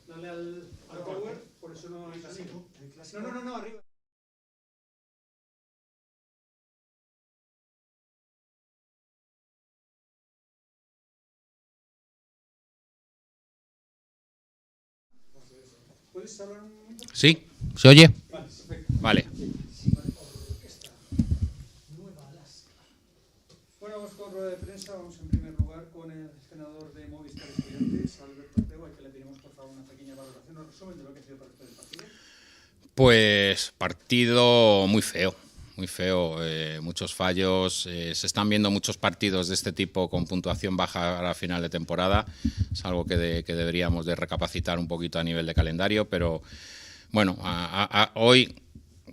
Dale al power, por eso no hay clásico. No, arriba. ¿Puedes hablar un momento? ¿Sí? ¿Se oye? Vale, perfecto. Vale. Bueno, vamos con rueda de prensa. Vamos en primer lugar con el senador de Movistar Estudiantes, Alberto Ortega, al que le pedimos por favor una pequeña valoración o resumen de lo que ha sido para usted el partido. Pues partido muy feo. Muy feo, muchos fallos. Se están viendo muchos partidos de este tipo con puntuación baja a la final de temporada. Es algo que deberíamos de recapacitar un poquito a nivel de calendario, pero bueno, hoy,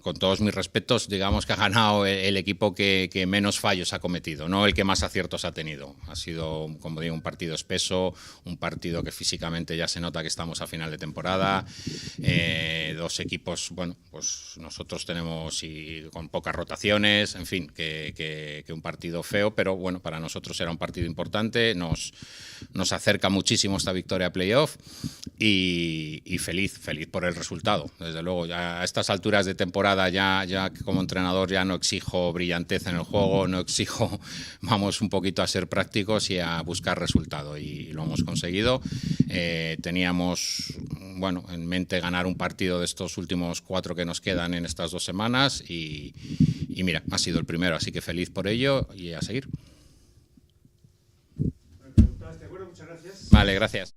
con todos mis respetos, digamos que ha ganado el equipo que menos fallos ha cometido, no el que más aciertos ha tenido. Ha sido, como digo, un partido espeso, un partido que físicamente ya se nota que estamos a final de temporada. Dos equipos, bueno, pues nosotros tenemos con pocas rotaciones, en fin, que un partido feo, pero bueno, para nosotros era un partido importante, nos acerca muchísimo esta victoria a playoff y feliz por el resultado. Desde luego, ya a estas alturas de temporada ya como entrenador ya no exijo brillantez en el juego, no exijo, vamos un poquito a ser prácticos y a buscar resultado, y lo hemos conseguido. Teníamos, bueno, en mente ganar un partido de estos últimos 4 que nos quedan en estas 2 semanas y mira, ha sido el primero, así que feliz por ello y a seguir. ¿De acuerdo? Muchas gracias. Vale, gracias.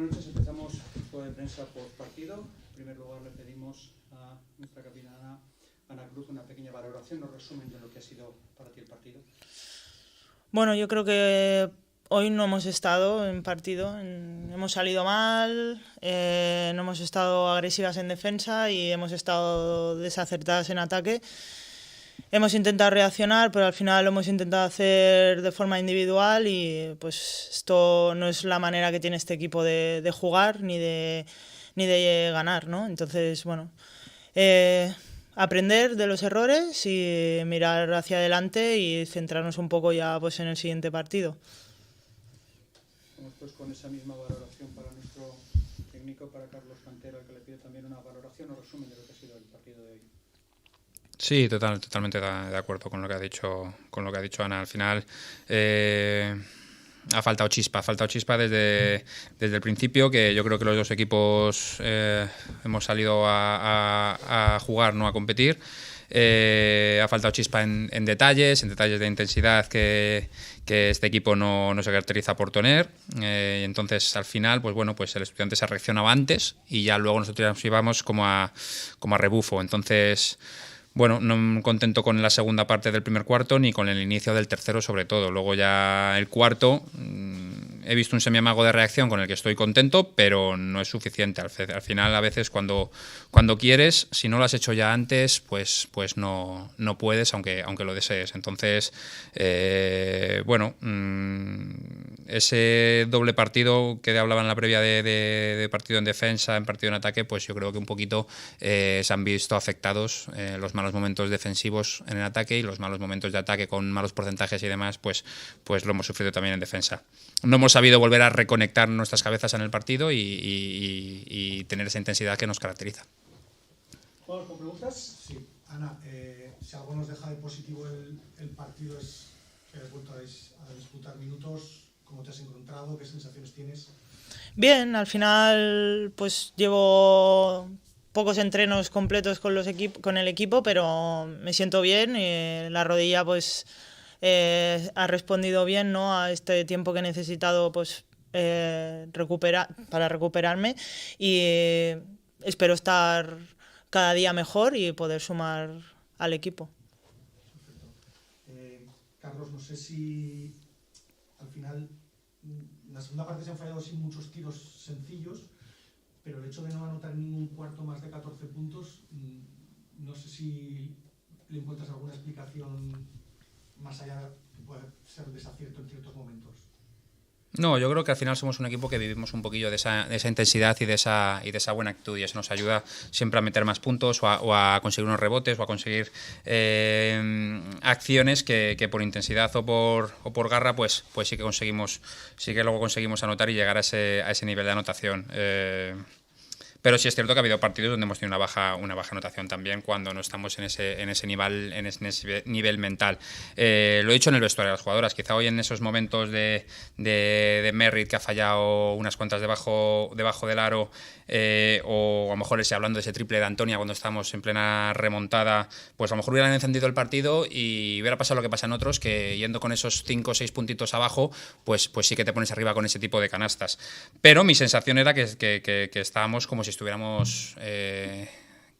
buenas noches. Empezamos rueda de prensa por partido. En primer lugar, le pedimos a nuestra capitana Ana Cruz una pequeña valoración o resumen de lo que ha sido para ti el partido. Bueno, yo creo que hoy no hemos estado en partido, hemos salido mal, no hemos estado agresivas en defensa y hemos estado desacertadas en ataque. Hemos intentado reaccionar, pero al final lo hemos intentado hacer de forma individual y pues esto no es la manera que tiene este equipo de jugar ni de ganar, ¿no? Entonces, bueno, aprender de los errores y mirar hacia adelante y centrarnos un poco ya pues en el siguiente partido. Vamos pues con esa misma valoración para nuestro técnico, para Carlos Cantero, al que le pido también una valoración o resumen de lo que ha sido el partido de hoy. Sí, totalmente de acuerdo con lo que ha dicho Ana. Al final ha faltado chispa desde el principio, que yo creo que los dos equipos hemos salido a jugar, no a competir. Ha faltado chispa en detalles de intensidad que este equipo no se caracteriza por tener. Entonces, al final, pues bueno, pues el estudiante se reaccionaba antes y ya luego nosotros nos íbamos como a rebufo. Entonces, bueno, no contento con la segunda parte del primer cuarto ni con el inicio del tercero, sobre todo. Luego ya el cuarto, he visto un semiamago de reacción con el que estoy contento, pero no es suficiente. Al final, a veces, cuando quieres, si no lo has hecho ya antes, pues no puedes, aunque lo desees. Entonces, bueno, ese doble partido que hablaba en la previa de partido en defensa, en partido en ataque, pues yo creo que un poquito se han visto afectados los malos momentos defensivos en el ataque y los malos momentos de ataque con malos porcentajes y demás, pues lo hemos sufrido también en defensa. No hemos sabido volver a reconectar nuestras cabezas en el partido y tener esa intensidad que nos caracteriza. ¿Juegos con preguntas? Sí, Ana, si algo nos deja de positivo el partido es que has vuelto a disputar minutos. ¿Cómo te has encontrado? ¿Qué sensaciones tienes? Bien, al final pues llevo pocos entrenos completos con el equipo, pero me siento bien y la rodilla pues ha respondido bien, ¿no?, a este tiempo que he necesitado pues para recuperarme y espero estar cada día mejor y poder sumar al equipo. Perfecto. Carlos, no sé si al final en la segunda parte se han fallado sin muchos tiros sencillos, pero el hecho de no anotar en ningún cuarto más de 14 puntos, no sé si le encuentras alguna explicación más allá que pueda ser un desacierto en ciertos momentos. No, yo creo que al final somos un equipo que vivimos un poquillo de esa intensidad y de esa buena actitud, y eso nos ayuda siempre a meter más puntos o a conseguir unos rebotes o a conseguir acciones que por intensidad o por garra pues sí que luego conseguimos anotar y llegar a ese nivel de anotación. Pero sí es cierto que ha habido partidos donde hemos tenido una baja anotación también cuando no estamos en ese nivel mental. Lo he dicho en el vestuario de las jugadoras. Quizá hoy en esos momentos de Merritt, que ha fallado unas cuantas debajo del aro, o a lo mejor hablando de ese triple de Antonia cuando estamos en plena remontada, pues a lo mejor hubieran encendido el partido y hubiera pasado lo que pasa en otros, que yendo con esos 5 o 6 puntitos abajo, pues sí que te pones arriba con ese tipo de canastas. Pero mi sensación era que estábamos como si estuviéramos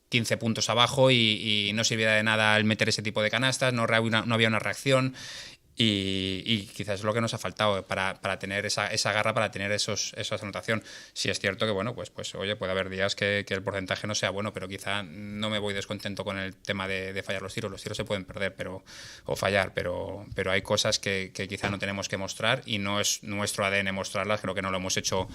15 puntos abajo y no sirviera de nada el meter ese tipo de canastas, no había una reacción. Y quizás es lo que nos ha faltado para tener esa garra, para tener esa anotación. Sí es cierto que, bueno, pues oye, puede haber días que el porcentaje no sea bueno, pero quizá no me voy descontento con el tema de fallar los tiros. Los tiros se pueden perder o fallar, pero hay cosas que quizá no tenemos que mostrar y no es nuestro ADN mostrarlas. Creo que no lo hemos hecho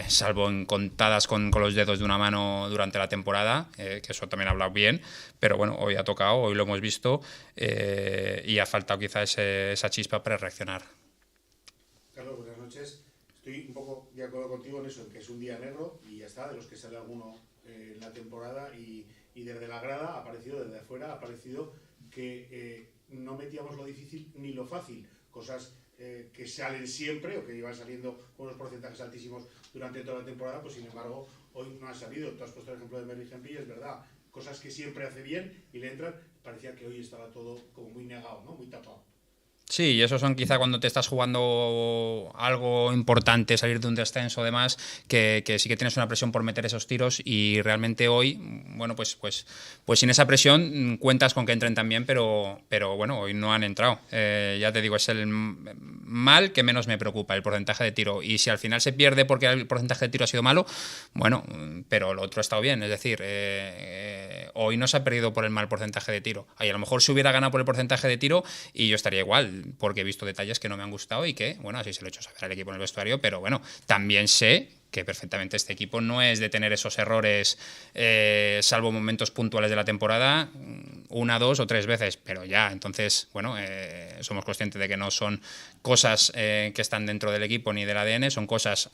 salvo en contadas con los dedos de una mano durante la temporada, que eso también ha hablado bien, pero bueno, hoy ha tocado, hoy lo hemos visto y ha faltado quizá esa chispa para reaccionar. Carlos, buenas noches. Estoy un poco de acuerdo contigo en eso, en que es un día negro y ya está, de los que sale alguno en la temporada y desde la grada ha parecido, desde afuera ha parecido que no metíamos lo difícil ni lo fácil, cosas que salen siempre o que iban saliendo con unos porcentajes altísimos durante toda la temporada, pues sin embargo hoy no han salido. Tú has puesto el ejemplo de Merritt Henry, es verdad, cosas que siempre hace bien y le entran, parecía que hoy estaba todo como muy negado, ¿no? Muy tapado. Sí, y eso son quizá cuando te estás jugando algo importante, salir de un descenso o demás, que sí que tienes una presión por meter esos tiros y realmente hoy, bueno, pues sin esa presión cuentas con que entren también, pero bueno, hoy no han entrado. Ya te digo, es el mal que menos me preocupa, el porcentaje de tiro. Y si al final se pierde porque el porcentaje de tiro ha sido malo, bueno, pero lo otro ha estado bien. Es decir, hoy no se ha perdido por el mal porcentaje de tiro. Ahí a lo mejor se hubiera ganado por el porcentaje de tiro y yo estaría igual, porque he visto detalles que no me han gustado y que, bueno, así se lo he hecho saber al equipo en el vestuario, pero bueno, también sé que perfectamente este equipo no es de tener esos errores, salvo momentos puntuales de la temporada, 1, 2 o 3 veces, pero ya, entonces, bueno, somos conscientes de que no son cosas que están dentro del equipo ni del ADN, son cosas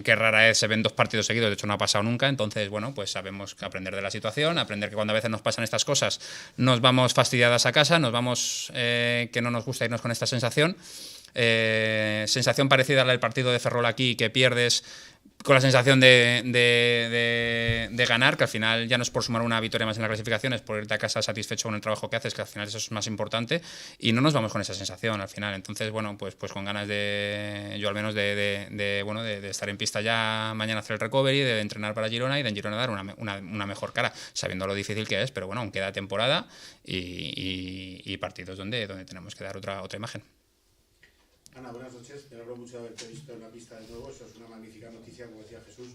que rara vez se ven 2 partidos seguidos, de hecho no ha pasado nunca, entonces bueno, pues sabemos que aprender de la situación, aprender que cuando a veces nos pasan estas cosas nos vamos fastidiadas a casa, nos vamos que no nos gusta irnos con esta sensación, sensación parecida a la del partido de Ferrol aquí, que pierdes con la sensación de ganar, que al final ya no es por sumar una victoria más en la clasificación, es por irte a casa satisfecho con el trabajo que haces, que al final eso es más importante, y no nos vamos con esa sensación al final. Entonces, bueno, pues con ganas yo al menos de estar en pista ya mañana, hacer el recovery, de entrenar para Girona y de en Girona dar una mejor cara, sabiendo lo difícil que es, pero bueno, aún queda temporada y partidos donde tenemos que dar otra imagen. Ana, buenas noches. Me alegro mucho de haberte visto en la pista de nuevo. Eso es una magnífica noticia, como decía Jesús.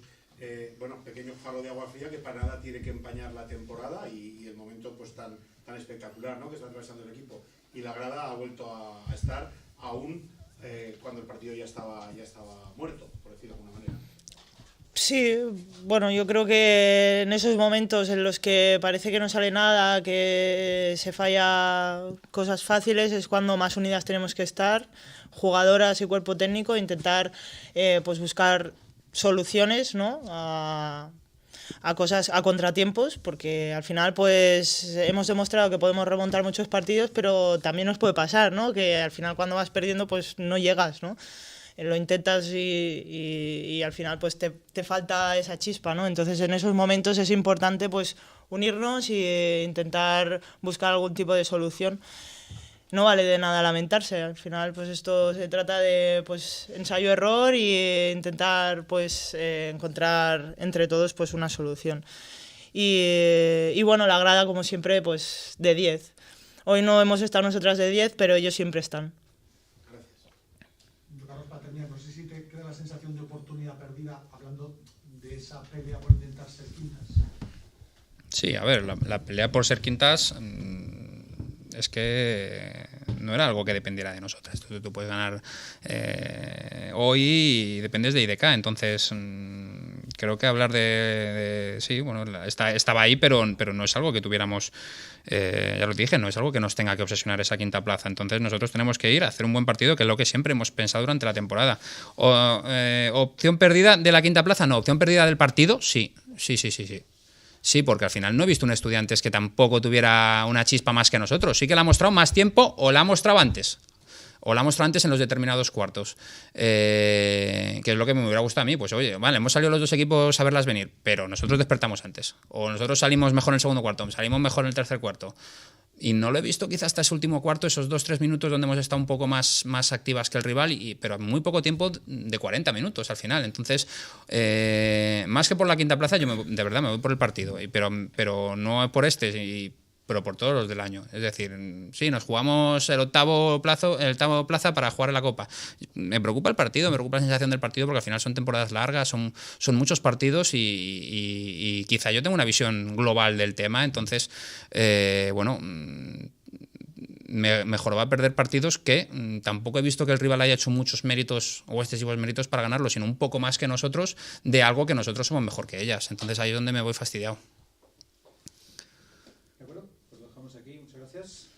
Bueno, pequeño faro de agua fría que para nada tiene que empañar la temporada y el momento pues tan espectacular, ¿no?, que está atravesando el equipo. Y la grada ha vuelto a estar aún cuando el partido ya estaba muerto, por decirlo de alguna manera. Sí, bueno, yo creo que en esos momentos en los que parece que no sale nada, que se falla cosas fáciles, es cuando más unidas tenemos que estar, jugadoras y cuerpo técnico, intentar pues buscar soluciones, ¿no?, a cosas, a contratiempos, porque al final pues hemos demostrado que podemos remontar muchos partidos, pero también nos puede pasar, ¿no?, que al final cuando vas perdiendo pues no llegas, ¿no?, lo intentas y al final pues te falta esa chispa, ¿no? Entonces en esos momentos es importante pues unirnos e intentar buscar algún tipo de solución. No vale de nada lamentarse, al final pues esto se trata de pues ensayo-error e intentar pues encontrar entre todos pues una solución. Y bueno, la grada como siempre pues de 10. Hoy no hemos estado nosotras de 10, pero ellos siempre están. No sé si te queda la sensación de oportunidad perdida hablando de esa pelea por intentar ser quintas. Sí, a ver, la pelea por ser quintas es que no era algo que dependiera de nosotras. Tú puedes ganar hoy y dependes de IDK, entonces creo que hablar sí, bueno, estaba ahí, pero no es algo que tuviéramos, ya lo dije, no es algo que nos tenga que obsesionar esa quinta plaza. Entonces nosotros tenemos que ir a hacer un buen partido, que es lo que siempre hemos pensado durante la temporada. ¿Opción perdida de la quinta plaza? No. ¿Opción perdida del partido? Sí. Sí, porque al final no he visto un Estudiantes que tampoco tuviera una chispa más que nosotros. Sí que la ha mostrado más tiempo o la ha mostrado antes. O la ha mostrado antes en los determinados cuartos. Que es lo que me hubiera gustado a mí. Pues oye, vale, hemos salido los dos equipos a verlas venir, pero nosotros despertamos antes. O nosotros salimos mejor en el segundo cuarto, salimos mejor en el tercer cuarto. Y no lo he visto quizás hasta ese último cuarto, esos 2-3 minutos donde hemos estado un poco más activas que el rival, pero muy poco tiempo de 40 minutos al final. Entonces, más que por la quinta plaza, yo de verdad me voy por el partido, pero no por pero por todos los del año. Es decir, sí, nos jugamos el octavo plaza para jugar en la Copa. Me preocupa el partido, me preocupa la sensación del partido, porque al final son temporadas largas, son muchos partidos y quizá yo tengo una visión global del tema. Entonces, bueno, mejor va a perder partidos que tampoco he visto que el rival haya hecho muchos méritos o excesivos méritos para ganarlo, sino un poco más que nosotros de algo que nosotros somos mejor que ellas. Entonces ahí es donde me voy fastidiado. De acuerdo, pues lo dejamos aquí. Muchas gracias.